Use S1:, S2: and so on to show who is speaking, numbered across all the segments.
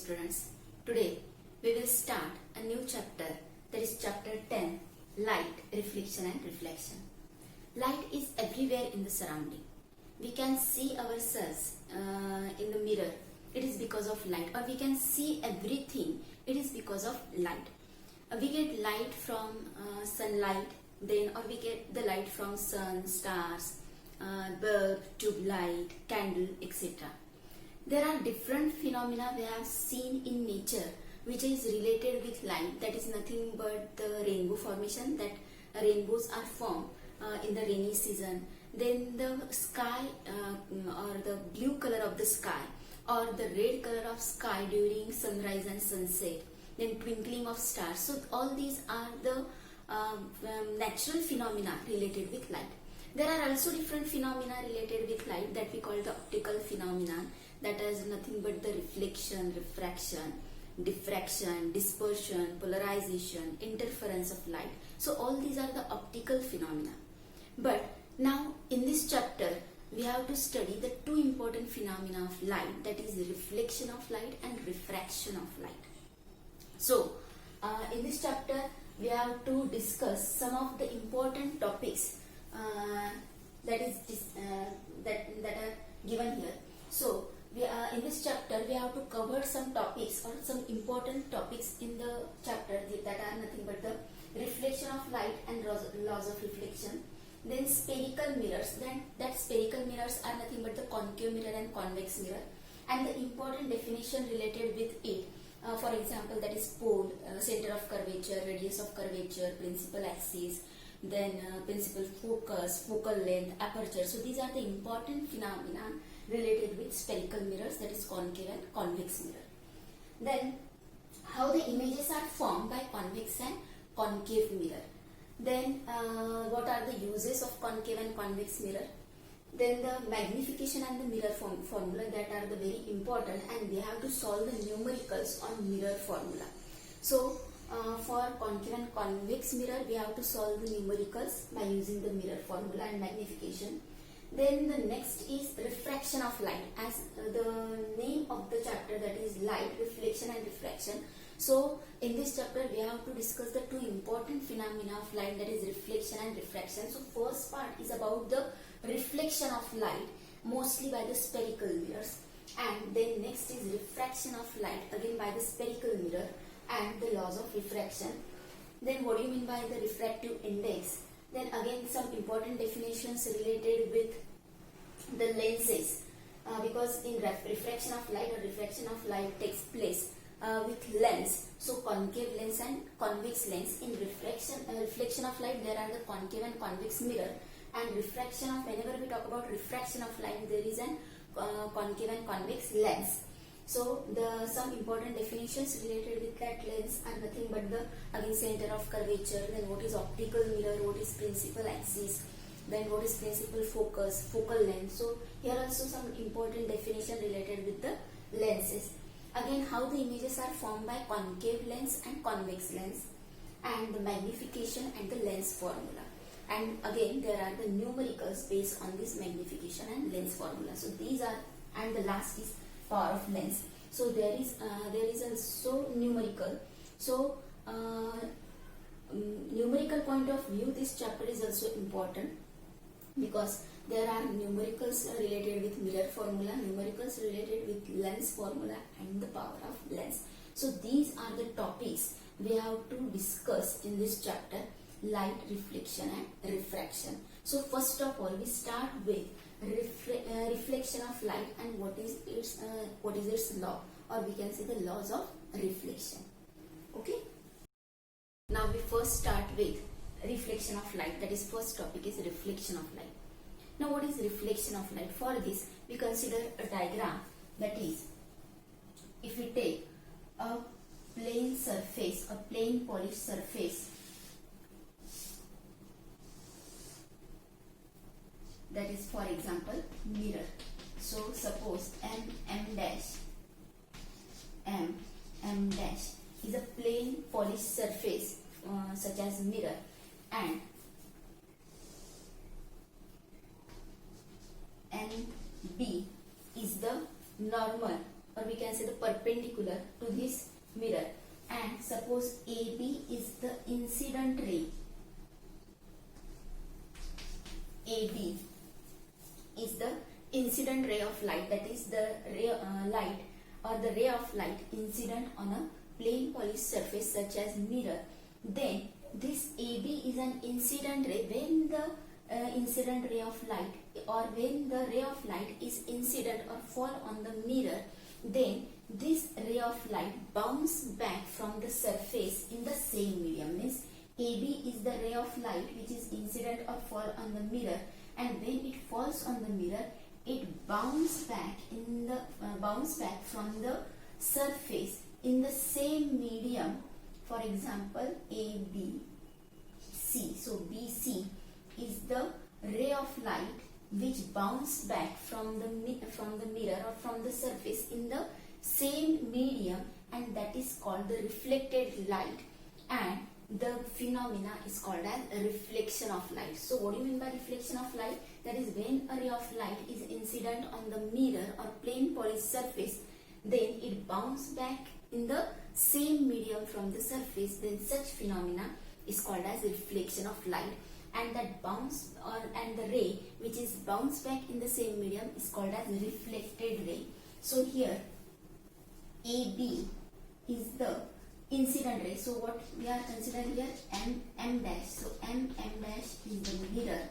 S1: students. Today we will start a new chapter, that is chapter 10, light, reflection and reflection. Light is everywhere in the surrounding. We can see ourselves in the mirror, it is because of light, or we can see everything, it is because of light. We get light from sunlight, then or we get the light from sun, stars, bulb, tube light, candle, etc. There are different phenomena we have seen in nature which is related with light, that is nothing but the rainbow formation, that rainbows are formed in the rainy season. Then the sky or the blue color of the sky or the red color of sky during sunrise and sunset, then twinkling of stars. So all these are the natural phenomena related with light. There are also different phenomena related with light that we call the optical phenomena, that is nothing but the reflection, refraction, diffraction, dispersion, polarization, interference of light. So all these are the optical phenomena. But now in this chapter we have to study the two important phenomena of light, that is reflection of light and refraction of light. So in this chapter we have to discuss some of the important topics that are given here. So in this chapter we have to cover some topics or some important topics in the chapter that are nothing but the reflection of light and laws of reflection. Then spherical mirrors, then that spherical mirrors are nothing but the concave mirror and convex mirror, and the important definition related with it. For example, that is pole, center of curvature, radius of curvature, principal axis, then principal focus, focal length, aperture. So these are the important phenomena related with spherical mirrors, that is concave and convex mirror. Then how the images are formed by convex and concave mirror. Then what are the uses of concave and convex mirror. Then the magnification and the mirror formula, that are the very important, and we have to solve the numericals on mirror formula. So for concave and convex mirror we have to solve the numericals by using the mirror formula and magnification. Then the next is refraction of light, as the name of the chapter, that is light, reflection and refraction. So in this chapter we have to discuss the two important phenomena of light, that is reflection and refraction. So first part is about the reflection of light, mostly by the spherical mirrors, and then next is refraction of light, again by the spherical mirror, and the laws of refraction. Then what do you mean by the refractive index? Then again some important definitions related with the lenses, because in refraction of light or refraction of light takes place with lens, so concave lens and convex lens. In reflection of light there are the concave and convex mirror, and refraction of, whenever we talk about refraction of light, there is an concave and convex lens. So the some important definitions related with that lens are nothing but the again center of curvature, then what is optical mirror, what is principal axis, then what is principal focus, focal length. So here also some important definition related with the lenses. Again how the images are formed by concave lens and convex lens, and the magnification and the lens formula. And again there are the numericals based on this magnification and lens formula. So these are, and the last is power of lens. So there is also numerical. So numerical point of view, this chapter is also important, because there are numericals related with mirror formula, numericals related with lens formula, and the power of lens. So these are the topics we have to discuss in this chapter, light, reflection and refraction. So first of all we start with reflection of light and what is its law, or we can say the laws of reflection. Okay. Now we first start with reflection of light, that is first topic is reflection of light. Now what is reflection of light? For this we consider a diagram, that is, if we take a plain surface, a plain polished surface, that is for example mirror. So suppose M dash is a plain polished surface such as mirror, and B is the normal or we can say the perpendicular to this mirror, and suppose AB is the incident ray. AB is the incident ray of light, that is the ray light or the ray of light incident on a plane polished surface such as mirror. Then this AB is an incident ray. When the incident ray of light or when the ray of light is incident or fall on the mirror, then this ray of light bounce back from the surface in the same medium. Means AB is the ray of light which is incident or fall on the mirror, and when it falls on the mirror, it bounce back from the surface in the same medium. For example, ABC. So BC is the ray of light which bounce back from the mirror or from the surface in the same medium, and that is called the reflected light, and the phenomena is called as a reflection of light. So what do you mean by reflection of light? That is when a ray of light is incident on the mirror or plane polished surface, then it bounces back in the same medium from the surface, then such phenomena is called as reflection of light, and that and the ray which is bounced back in the same medium is called as reflected ray. So here AB is the incident ray. So what we are considering here, M dash. So M dash is the mirror,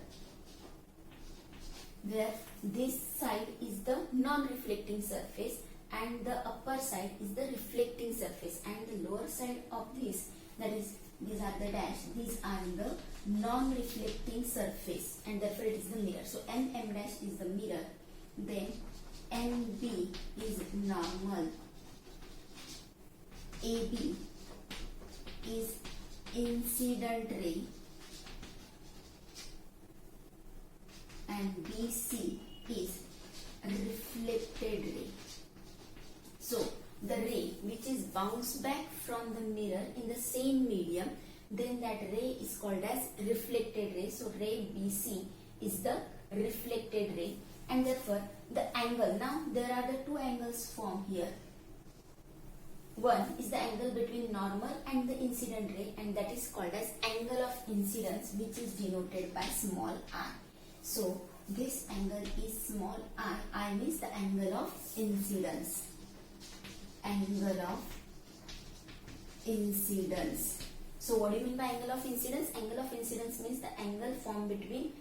S1: where this side is the non-reflecting surface and the upper side is the reflecting surface, and the lower side of this, that is these are the dash, these are the non-reflecting surface, and therefore it is the mirror. So M dash is the mirror, then NB is normal, AB is incident ray, and BC is reflected ray. So the ray which is bounced back from the mirror in the same medium, then that ray is called as reflected ray. So ray BC is the reflected ray, and therefore the angle, now there are the two angles formed here. One is the angle between normal and the incident ray, and that is called as angle of incidence, which is denoted by small r. So this angle is small r. I means the angle of incidence. Angle of incidence. So what do you mean by angle of incidence? Angle of incidence means the angle formed between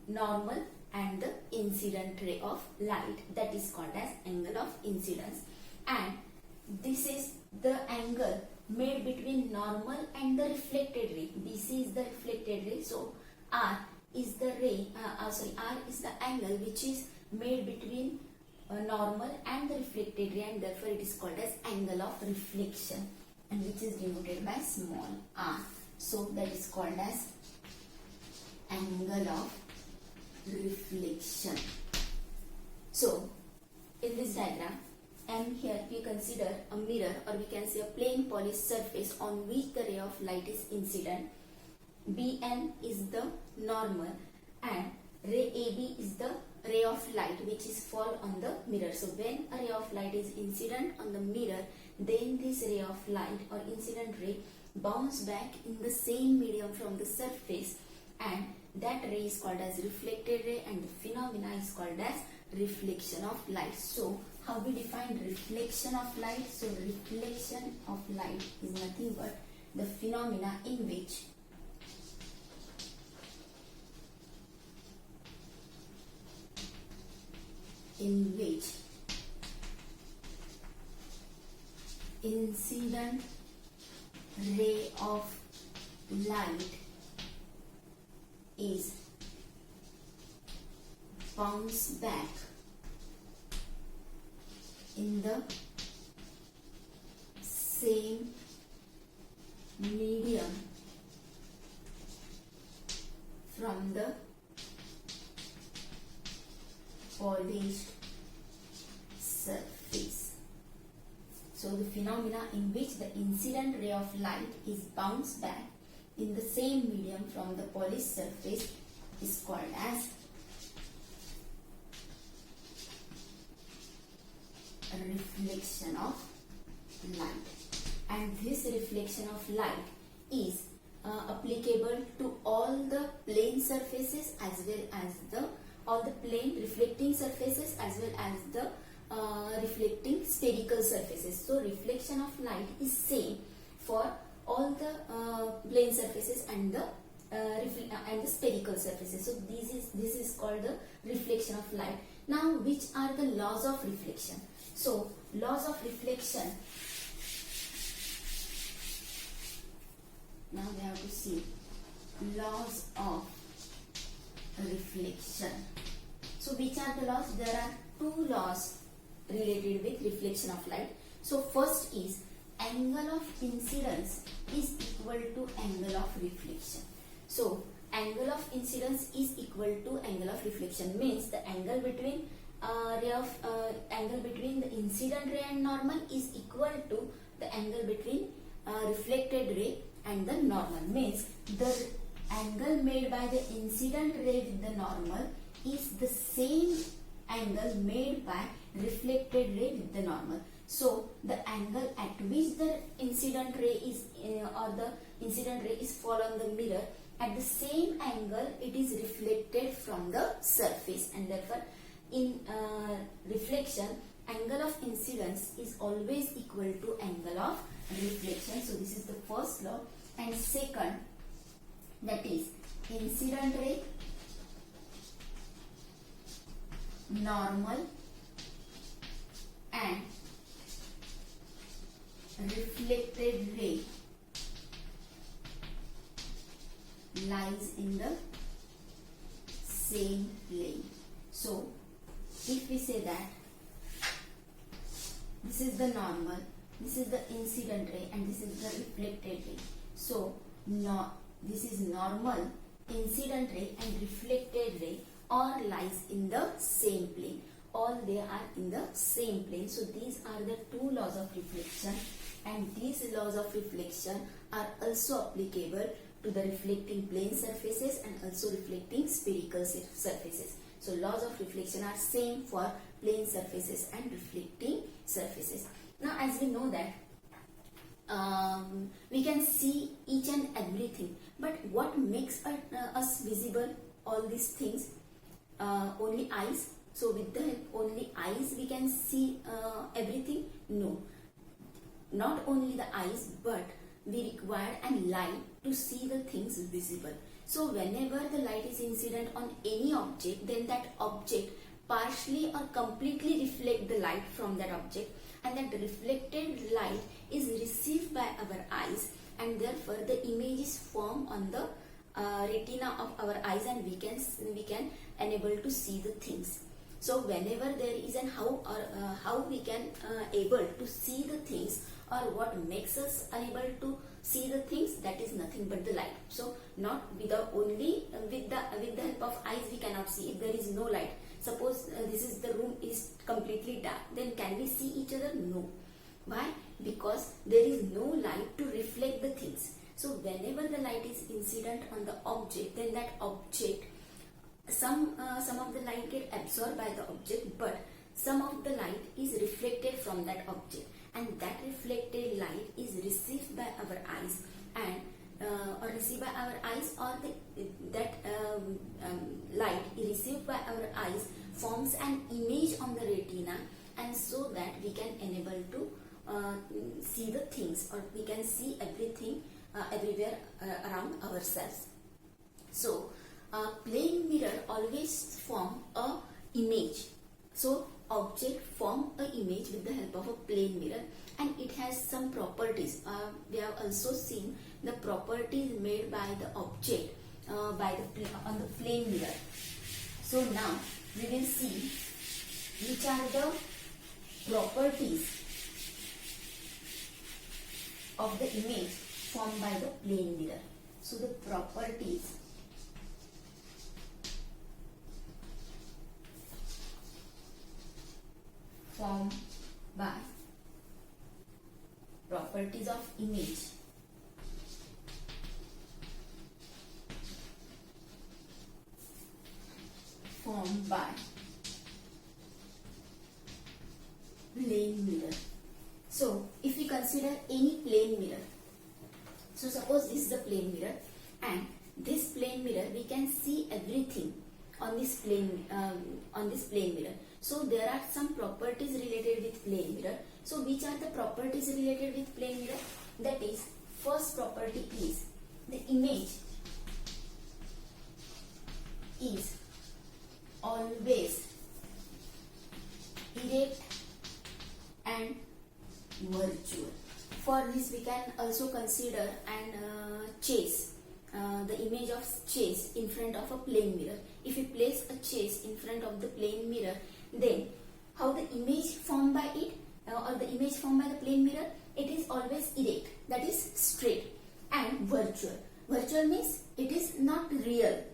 S1: normal and the incident ray of light, that is called as angle of incidence. And this is the angle made between normal and the reflected ray. BC is the reflected ray. So R is the ray, R is the angle which is made between normal and the reflected ray, and therefore it is called as angle of reflection, and which is denoted by small r. So that is called as angle of reflection. So in this diagram, and here we consider a mirror, or we can say a plane polished surface on which the ray of light is incident. Bn is the normal, and ray AB is the ray of light which is fall on the mirror. So when a ray of light is incident on the mirror, then this ray of light or incident ray bounce back in the same medium from the surface, and that ray is called as reflected ray, and the phenomena is called as reflection of light. So how we define reflection of light? So reflection of light is nothing but the phenomena in which incident ray of light is bounced back in the same medium from the polished surface. So the phenomena in which the incident ray of light is bounced back in the same medium from the polished surface is called as reflection reflection of light, and this reflection of light is applicable to all the plane surfaces as well as all the plane reflecting surfaces as well as the reflecting spherical surfaces. So reflection of light is same for all the plane surfaces and the spherical surfaces. So this is called the reflection of light. Now, which are the laws of reflection? So laws of reflection. Now we have to see laws of reflection. So which are the laws? There are two laws related with reflection of light. So first is angle of incidence is equal to angle of reflection. So angle of incidence is equal to angle of reflection, means the angle between angle between the incident ray and normal is equal to the angle between reflected ray and the normal, means the angle made by the incident ray with the normal is the same angle made by reflected ray with the normal. So the angle at which the incident ray is fall on the mirror, at the same angle it is reflected from the surface, and therefore in reflection angle of incidence is always equal to angle of reflection. So this is the first law. And second, that is incident ray, normal and reflected ray lies in the same plane. So if we say that this is the normal, this is the incident ray and this is the reflected ray. So this is normal, incident ray and reflected ray all lies in the same plane. All they are in the same plane. So these are the two laws of reflection, and these laws of reflection are also applicable to the reflecting plane surfaces and also reflecting spherical surfaces. So laws of reflection are same for plane surfaces and reflecting surfaces. Now as we know that we can see each and everything, but what makes us visible all these things? Only eyes. So with the help only eyes we can see everything? No, not only the eyes, but we require a light to see the things visible. So whenever the light is incident on any object, then that object partially or completely reflect the light from that object, and that reflected light is received by our eyes, and therefore the image is formed on the retina of our eyes, and we can enable to see the things. So whenever there is an how we can able to see the things, or what makes us unable to see the things, that is nothing but the light. So not with the help of eyes we cannot see. If there is no light, suppose the room is completely dark, then can we see each other? No. Why? Because there is no light to reflect the things. So whenever the light is incident on the object, then that object, some of the light get absorbed by the object, but some of the light is reflected from that object, and that reflected light is received by our eyes, and or received by our eyes, or light received by our eyes forms an image on the retina, and so that we can enable to see the things, or we can see everything everywhere around ourselves. So plane mirror always form a image. So object form a image with the help of a plane mirror, and it has some properties. We have also seen the properties made by the object on the plane mirror. So now we will see which are the properties of the image formed by the plane mirror. So the properties formed by properties of image formed by plane mirror. So if we consider any plane mirror, so suppose this is the plane mirror, and this plane mirror we can see everything on this plane mirror. So there are some properties related with plane mirror. So which are the properties related with plane mirror? That is, first property is the image is always erect and virtual. For this we can also consider and chase the image of chase in front of a plane mirror. If we place a chase in front of the plane mirror, then how the image formed by it or the image formed by the plane mirror, it is always erect, that is straight, and virtual. Virtual means it is not real,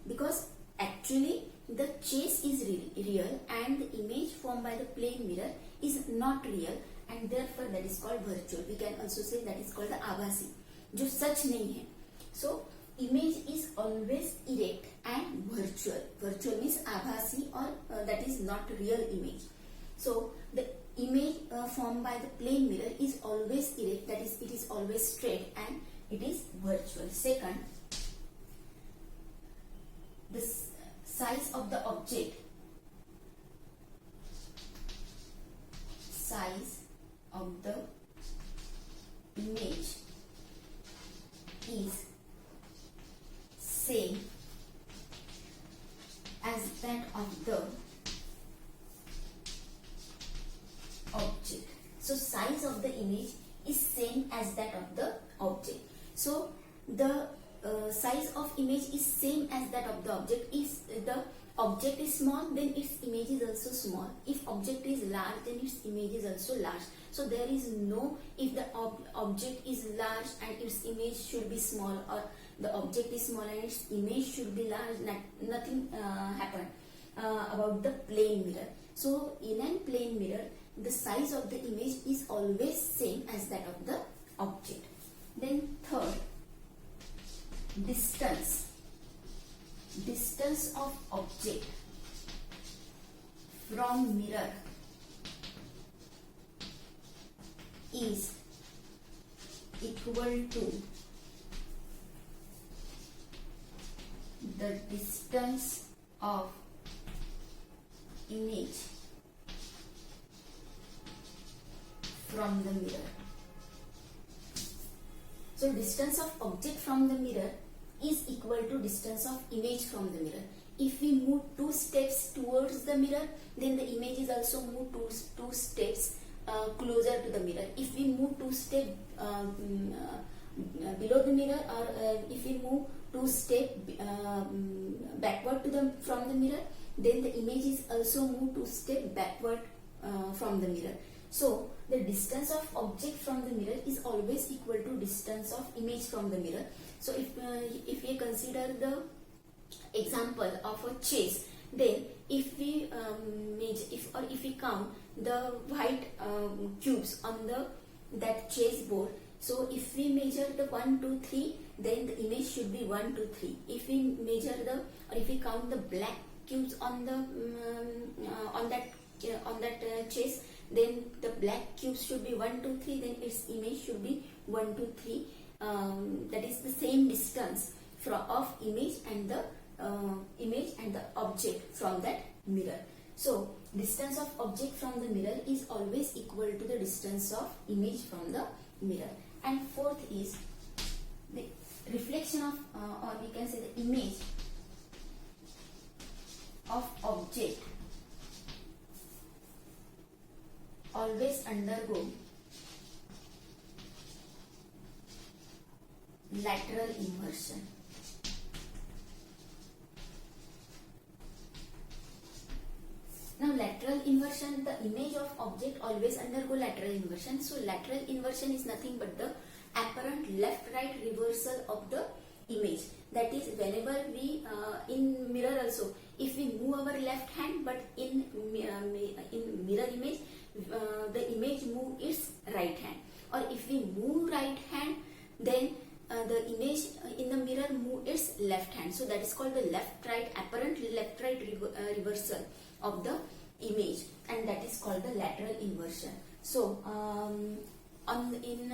S1: because actually the chase is real and the image formed by the plane mirror is not real, and therefore that is called virtual. We can also say that is called the आभासी, जो सच नहीं है. So image is always erect and virtual. Virtual means आभासी or that is not real image. So the image formed by the plane mirror is always erect, that is it is always straight and it is virtual. Second, the size of the object, size of the image is same as that of the object. So size of the image is same as that of the object. So the size of image is same as that of the object. If the object is small, then its image is also small. If object is large, then its image is also large. So there is no, if the object is large and its image should be small, or the object is small and its image should be large, nothing happened about the plane mirror. So in a plane mirror, the size of the image is always same as that of the object. Then third, distance of object from mirror is equal to the distance of image from the mirror. So distance of object from the mirror is equal to distance of image from the mirror. If we move 2 steps towards the mirror, then the image is also moved 2 steps closer to the mirror. If we move 2 steps below the mirror, or if we move 2 steps backward from the mirror, then the image is also moved 2 steps backward from the mirror. So the distance of object from the mirror is always equal to distance of image from the mirror. So if we consider the example of a chase, then if we if we count the white cubes on that chess board, so if we measure the 1, 2, 3, then the image should be 1, 2, 3. If we measure if we count the black cubes on that chess, then the black cubes should be 1, 2, 3. Then its image should be 1, 2, 3. That is the same distance of image and the object from that mirror. So distance of object from the mirror is always equal to the distance of image from the mirror. And fourth is the reflection of, or we can say the image of object always undergo lateral inversion. Now lateral inversion, the image of object always undergo lateral inversion. So lateral inversion is nothing but the apparent left-right reversal of the image. That is, whenever we in mirror also, if we move our left hand, but in mirror image, the image move its right hand. Or if we move right hand, then the image in the mirror move its left hand. So that is called the left-right, apparent left-right reversal of the image, and that is called the lateral inversion. So in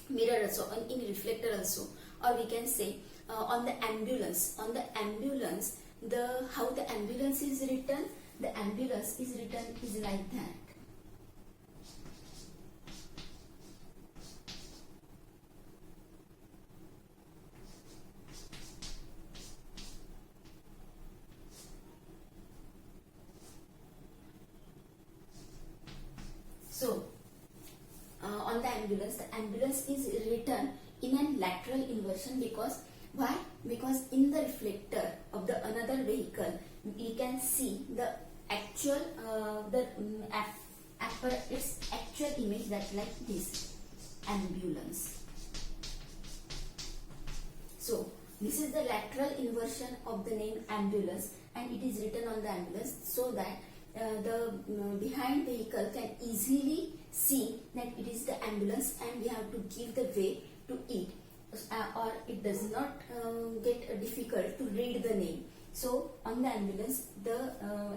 S1: mirror also, in reflector also, or we can say on the ambulance, the how the ambulance is written, the ambulance is written is like that. So on the ambulance is written in a lateral inversion, because why? Because in the reflector of the another vehicle we can see the actual its actual image, that like this ambulance. So this is the lateral inversion of the name ambulance, and it is written on the ambulance so that the behind vehicle can easily see that it is the ambulance, and we have to give the way to it, or it does not get difficult to read the name. So on the ambulance, the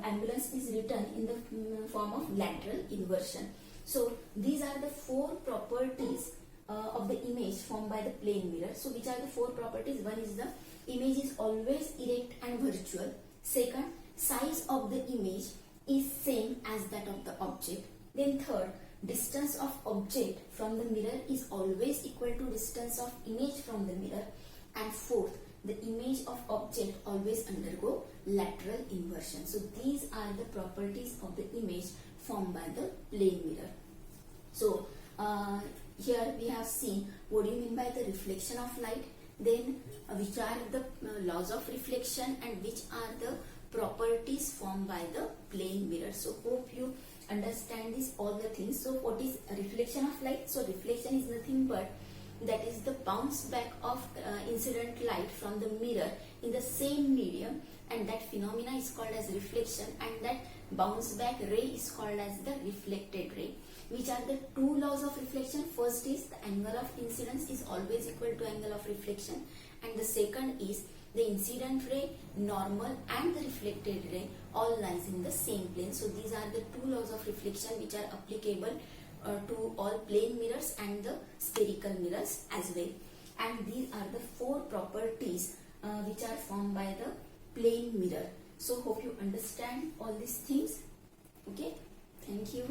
S1: ambulance is written in the form of lateral inversion. So these are the four properties of the image formed by the plane mirror. So which are the four properties? One is the image is always erect and virtual. Second, size of the image is same as that of the object. Then third, distance of object from the mirror is always equal to distance of image from the mirror. And fourth, the image of object always undergo lateral inversion. So these are the properties of the image formed by the plane mirror. So here we have seen what do you mean by the reflection of light, then which are the laws of reflection, and which are the properties formed by the plane mirror. So hope you understand this all the things. So what is a reflection of light? So reflection is nothing but that is the bounce back of incident light from the mirror in the same medium, and that phenomena is called as reflection, and that bounce back ray is called as the reflected ray. Which are the two laws of reflection? First is the angle of incidence is always equal to angle of reflection, and the second is the incident ray, normal, and the reflected ray all lies in the same plane. So these are the two laws of reflection which are applicable to all plane mirrors and the spherical mirrors as well. And these are the four properties which are formed by the plane mirror. So hope you understand all these things. Okay, thank you.